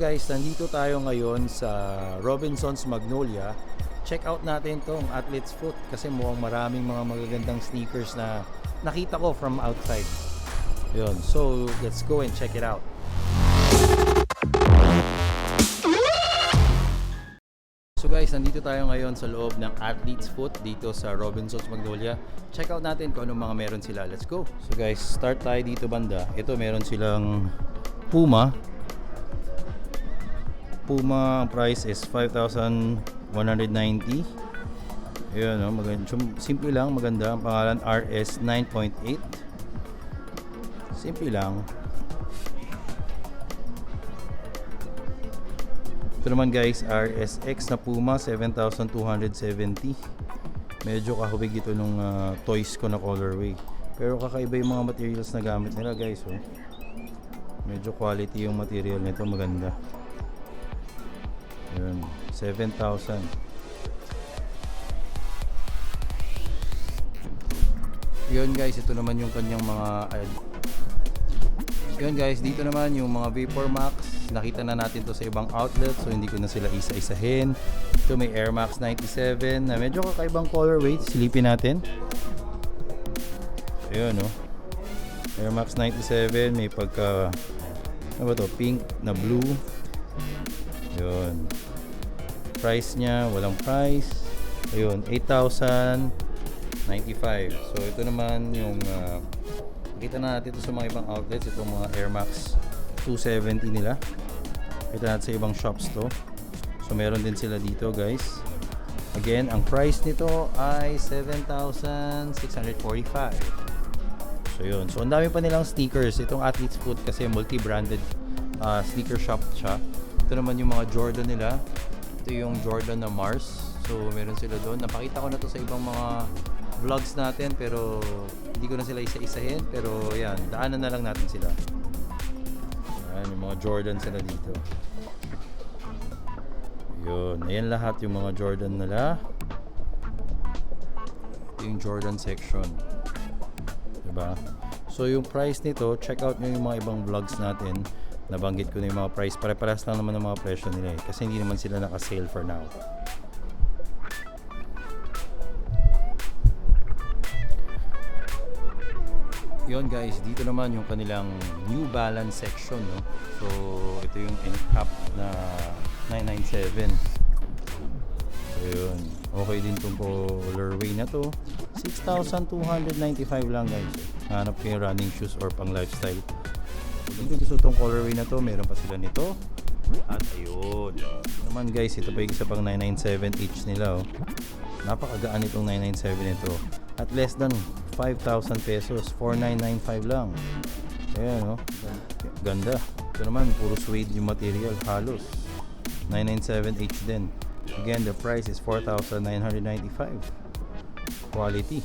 Guys, nandito tayo ngayon sa Robinson's Magnolia. Check out natin tong Athlete's Foot kasi mukhang maraming mga magagandang sneakers na nakita ko from outside. Yun, so let's go and check it out. So guys, nandito tayo ngayon sa loob ng Athlete's Foot dito sa Robinson's Magnolia. Check out natin kung anong mga meron sila. Let's go! So guys, start tayo dito banda. Ito meron silang Puma. Puma, ang price is 5,190. Ayun, no, simple lang, maganda. Ang pangalan RS 9.8. Simple lang. Ito naman guys, RSX na Puma 7,270. Medyo kahubig ito nung toys ko na colorway. Pero kakaiba yung mga materials na gamit nila guys. Oh. Medyo quality yung material nito, maganda. Yun, 7,000. Yun guys, ito naman yung kanyang mga yun guys, dito naman yung mga Vapor Max. Nakita na natin to sa ibang outlet, so hindi ko na sila isa-isahin. Ito may Air Max 97 na medyo kakaibang colorway. Silipin natin. Ayun, no? Air Max 97, may pagka ano ba to? Pink na blue. Yun. Price niya, walang price. Ayun, 8,095. So ito naman yung kita na natin ito sa mga ibang outlets, itong mga Air Max 270 nila. Kita natin sa ibang shops to. So meron din sila dito guys. Again, ang price nito ay 7,645. So yun. So ang dami pa nilang sneakers. Itong Athlete's Foot kasi multi-branded sneaker shop siya. Ito naman yung mga Jordan nila. Ito yung Jordan na Mars. So meron sila doon. Napakita ko na to sa ibang mga vlogs natin pero hindi ko na sila isa-isahin. Pero yan, daanan na lang natin sila. Yan, yung mga Jordan sila dito. Yun, ayan lahat yung mga Jordan nila. Ito yung Jordan section. Diba? So yung price nito, check out nyo yung mga ibang vlogs natin. Nabanggit ko na yung mga price. Pare-paras lang naman ang mga presyo nila eh. Kasi hindi naman sila naka-sale for now. Yun guys, dito naman yung kanilang New Balance section, no? So ito yung NCAP na 997. So yun, okay din itong colorway na to. 6,295 lang guys. Hanap kayo running shoes or pang lifestyle. Kung gusto itong colorway na to, meron pa sila nito. At ayun naman guys, ito pa yung isa pang 997H nila, oh. Napakagaan itong 997 nito. At less than 5,000 pesos, 4,995 lang. Ayan, oh. Ganda. Ito naman, puro suede yung material, halos 997H din. Again, the price is 4,995. Quality.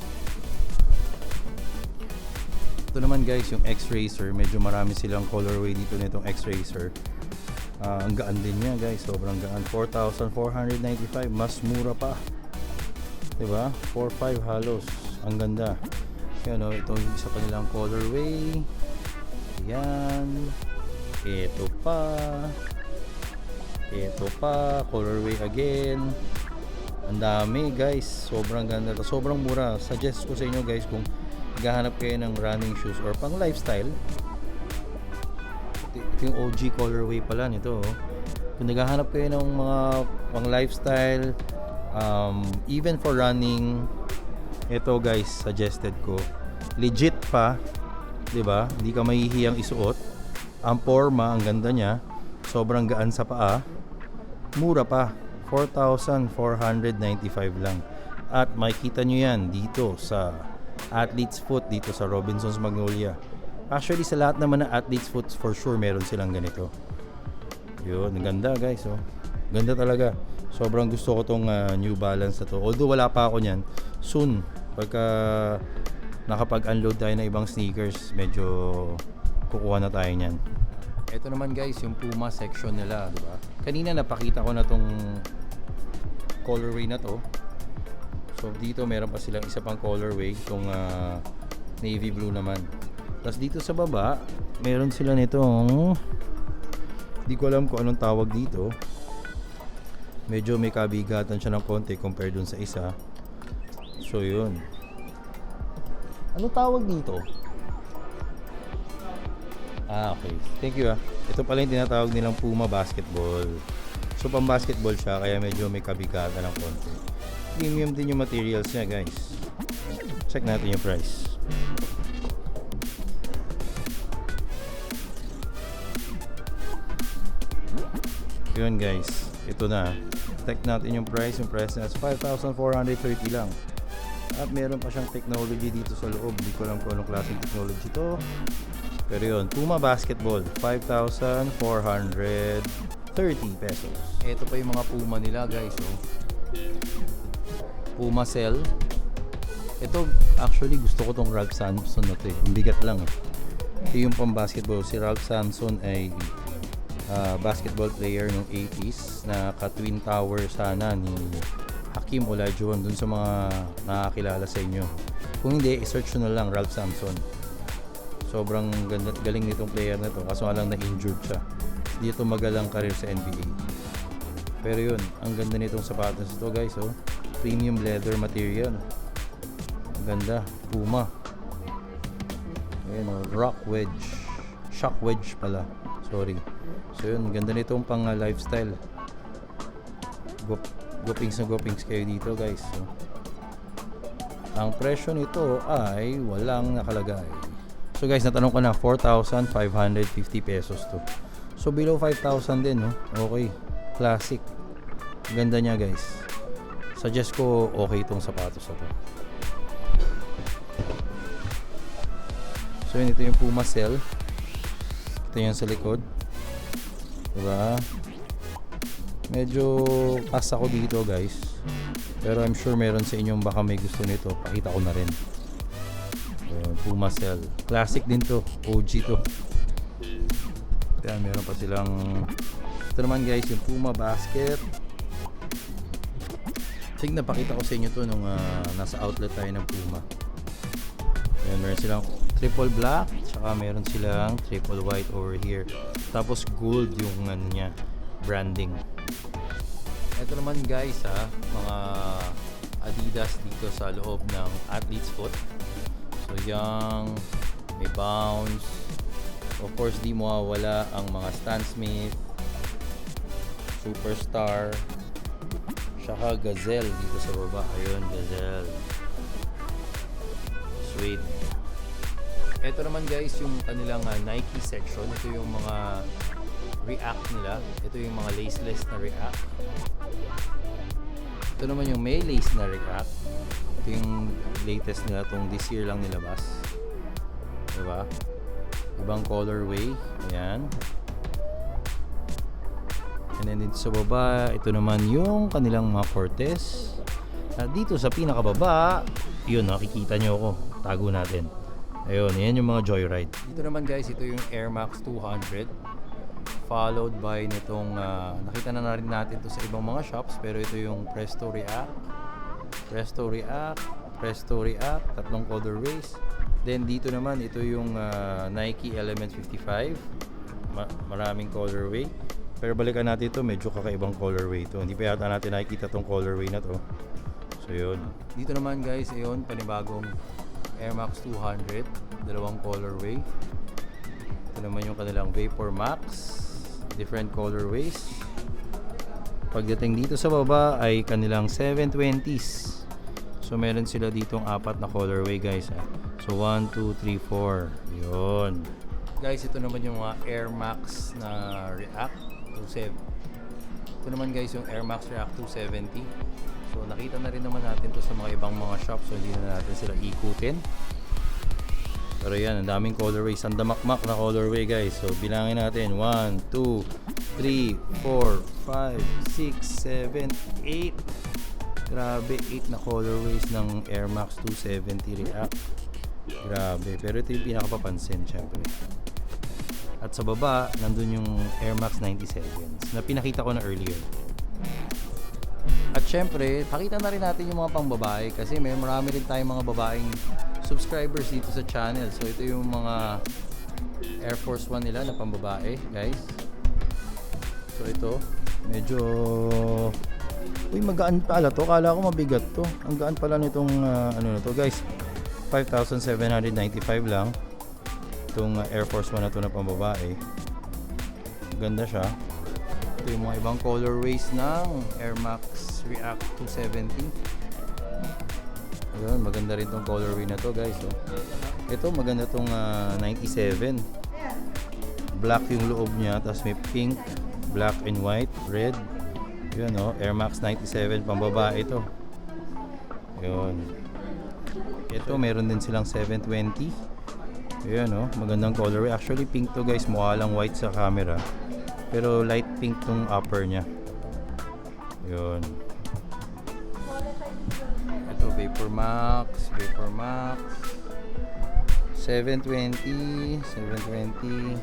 Ito naman guys, yung X-Racer. Medyo marami silang colorway dito nitong X-Racer. Ang gaan din niya guys, sobrang gaan. 4,495, mas mura pa. Diba? 4,500 halos. Ang ganda. Yan, oh, ito yung isa pa nilang colorway. Yan. Ito pa. Ito pa. Colorway again. Ang dami guys. Sobrang ganda. Sobrang mura. Suggest ko sa inyo guys kung naghahanap kayo ng running shoes or pang lifestyle. Ito yung OG colorway pala nito, oh. Kung naghahanap kayo ng mga pang lifestyle, even for running, ito guys, suggested ko. Legit pa, 'di ba? Hindi ka mahihiyang isuot. Ang forma, ang ganda niya. Sobrang gaan sa paa. Mura pa. 4,495 lang. At makikita nyo yan dito sa Athlete's Foot, dito sa Robinson's Magnolia. Actually, sa lahat naman ng Athlete's Foot, for sure meron silang ganito. Yun, ang ganda guys, oh. Ganda talaga. Sobrang gusto ko tong New Balance na to. Although wala pa ako niyan, soon pagka nakapag-unload tayo ng ibang sneakers, medyo kukuha na tayo niyan. Ito naman guys, yung Puma section nila, di ba? Kanina napakita ko na tong colorway na to. So dito meron pa silang isa pang colorway, itong navy blue naman. Tapos dito sa baba, meron sila nitong Di ko alam kung anong tawag dito. Medyo may kabigatan siya ng konti compared dun sa isa. So yun. Anong tawag dito? Okay. Thank you Ito pala yung tinatawag nilang Puma basketball. So pang basketball siya kaya medyo may kabigatan ng konti. Premium din yung materials niya guys. Check natin yung price. Yun guys. Ito na. Check natin yung price. Yung price na 5,430 lang. At meron pa siyang technology dito sa loob. Hindi ko alam kung anong klaseng technology to. Pero yun, Puma basketball, 5,430 pesos. Ito pa yung mga Puma nila guys. Puma Cell. Ito, actually gusto ko tong Ralph Sampson na to Ang bigat lang Ito yung pang basketball. Si Ralph Sampson ay basketball player ng 80s na ka-twin tower sana ni Hakeem Olajuwon dun sa mga nakakilala sa inyo. Kung hindi, i-search nyo na lang Ralph Sampson. Sobrang galing nitong player na to kaso nga lang na-injured siya. Hindi ito magalang career sa NBA. Pero yun, ang ganda nitong sapatos ito guys. Premium leather material. Ang ganda. Puma. Ayan rock wedge. Shock wedge pala. Sorry. So yun, ganda nitong pang lifestyle. Gopings na gopings kayo dito guys. Ang presyo nito ay walang nakalagay. So guys, natanong ko na 4,550 pesos to. So below 5,000 din Okay. Classic. Ganda niya guys. Suggest ko okay itong sapatos na to. So yun, ito yung Puma Cell. Ito yung sa likod. Diba? Medyo pass ako dito guys. Pero I'm sure meron sa inyong baka may gusto nito. Pakita ko na rin. Puma Cell. Classic din to. OG to. Kaya meron pa silang ito naman guys yung Puma Basket. Tignan, pakita ko sa inyo to nung nasa outlet tayo ng Puma. Ayan, meron silang triple black, tsaka meron silang triple white over here. Tapos gold yung niya, branding. Ito naman guys mga Adidas dito sa loob ng athlete's foot. So yung may bounce. Of course di mawawala ang mga Stan Smith, Superstar, tsaka Gazelle dito sa baba. Ayun, Gazelle, Suede. Ito naman guys yung kanilang Nike section. Ito yung mga React nila. Ito yung mga laceless na React. Ito naman yung may lace na React. Ito yung latest nila, itong this year lang nilabas. Diba? Ibang colorway. Ayan. And then dito sa baba, ito naman yung kanilang mga Cortez. At dito sa pinakababa, yun, nakikita nyo ako. Tago natin. Ayun, yan yung mga Joyride. Dito naman guys, ito yung Air Max 200. Followed by nitong, nakita na rin natin to sa ibang mga shops. Pero ito yung Presto React. Presto React. Presto React. Tatlong colorways. Then dito naman, ito yung Nike Element 55. Maraming colorway. Pero balikan natin ito, medyo kakaibang colorway ito. Hindi pa yata natin nakikita tong colorway na to. So yun. Dito naman guys, ayun, panibagong Air Max 200. Dalawang colorway. Ito naman yung kanilang Vapor Max. Different colorways. Pagdating dito sa baba ay kanilang 720s. So meron sila ditong apat na colorway guys. So 1, 2, 3, 4. Yun. Guys, ito naman yung mga Air Max na React 27. Ito naman guys yung Air Max React 270. So nakita na rin naman natin to sa mga ibang mga shops. So hindi na natin sila ikutin. Pero yan, ang daming colorways. Ang damakmak na colorway guys. So bilangin natin 1, 2, 3, 4, 5, 6, 7, 8. Grabe, 8 na colorways ng Air Max 270 React. Grabe, pero ito yung pinakapapansin syempre. At sa baba, nandun yung Air Max 97s na pinakita ko na earlier. At syempre, pakita na rin natin yung mga pangbabae kasi may marami rin tayong mga babaeng subscribers dito sa channel. So ito yung mga Air Force 1 nila na pambabae guys. So ito, medyo magaan pala to. Kala ko mabigat to. Ang gaan pala nitong ano na to, guys. 5,795 lang. Itong Air Force 1 na to na pambabae. Ganda siya. Ito yung mga ibang colorways ng Air Max React 270. Ayun, maganda rin tong colorway na to, guys. Oh. Ito maganda tong 97. Black yung loob niya, tapos may pink, black and white, red. Yun, oh, Air Max 97 pambabae ito. Yun. Ito meron din silang 720. Yun, oh, magandang colorway. Actually pink to, guys, mukha lang white sa camera. Pero light pink tong upper niya. Yun. Ito Vapor Max 720.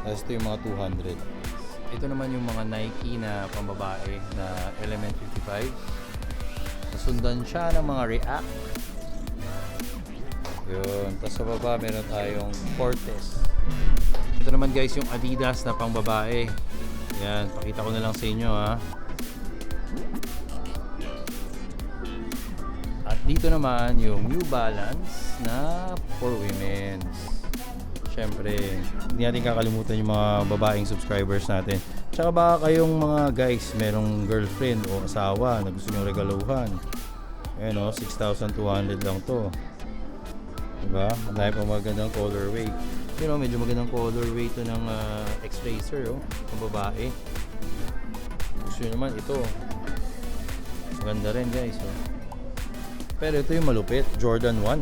Tapos ito yung mga 200. Ito naman yung mga Nike na pambabae na Element 55. Nasundan siya ng mga React. Yun. Tapos sa baba meron tayong Fortes. Ito naman, guys, yung Adidas na pangbabae. Yan, pakita ko na lang sa inyo, ha. At dito naman yung New Balance na for women. Siyempre, hindi natin kakalimutan yung mga babaeng subscribers natin. Tsaka baka kayong mga guys merong girlfriend o asawa na gusto nyo regaluhan. Ayan, o, 6,200 lang to. Diba? Dahil pa magandang colorway. You know, medyo magandang colorway to ng X-Racer, oh, ng babae. Gusto nyo naman ito. Maganda rin, guys, oh. Pero ito yung malupit, Jordan 1.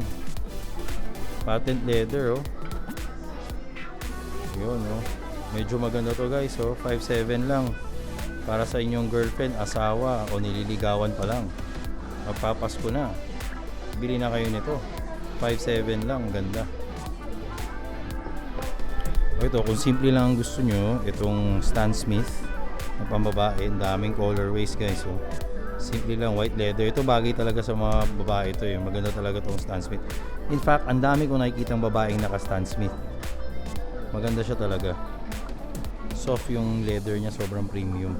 Patent leather, oh. Yun, oh. Medyo maganda to, guys, oh. 5,700 lang. Para sa inyong girlfriend, asawa, o nililigawan pa lang. Magpapasko na. Bili na kayo nito. 5,700 lang, ganda. Ito, kung simple lang gusto nyo, itong Stan Smith na pambabae, daming colorways, guys. So, simple lang, white leather. Ito bagay talaga sa mga babae ito. Maganda talaga itong Stan Smith. In fact, ang dami kong nakikitang babaeng naka Stan Smith. Maganda siya talaga. Soft yung leather niya, sobrang premium.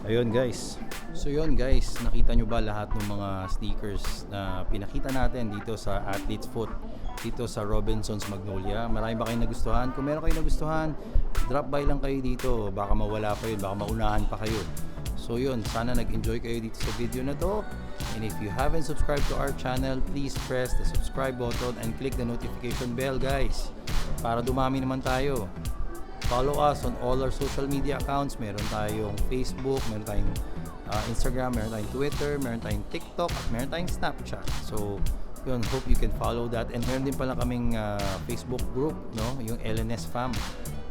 Ayun, guys. So yun, guys, nakita nyo ba lahat ng mga sneakers na pinakita natin dito sa Athlete's Foot, dito sa Robinson's Magnolia? Marami ba kayong nagustuhan? Kung meron kayong nagustuhan, drop by lang kayo dito. Baka mawala pa yun, baka maunahan pa kayo. So yun, sana nag-enjoy kayo dito sa video na to. And if you haven't subscribed to our channel, please press the subscribe button and click the notification bell, guys, para dumami naman tayo. Follow us on all our social media accounts. Meron tayong Facebook, meron tayong Instagram, meron tayong Twitter, meron tayong TikTok, at meron tayong Snapchat. So yun, hope you can follow that. And meron din pala kaming Facebook group, no? Yung LNS Fam.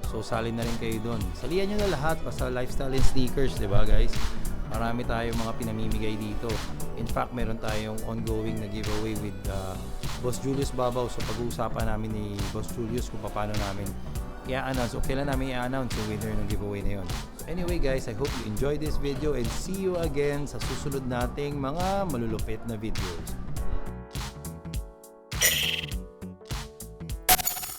So salin na rin kayo doon. Salihan nyo na lahat basta lifestyle and sneakers, di ba, guys? Marami tayong mga pinamimigay dito. In fact, meron tayong ongoing na giveaway with Boss Julius Babaw. So pag-uusapan namin ni Boss Julius kung paano namin i-announce o kailan namin i-announce yung winner ng giveaway na yun. So anyway, guys, I hope you enjoyed this video and see you again sa susunod nating mga malulupit na videos.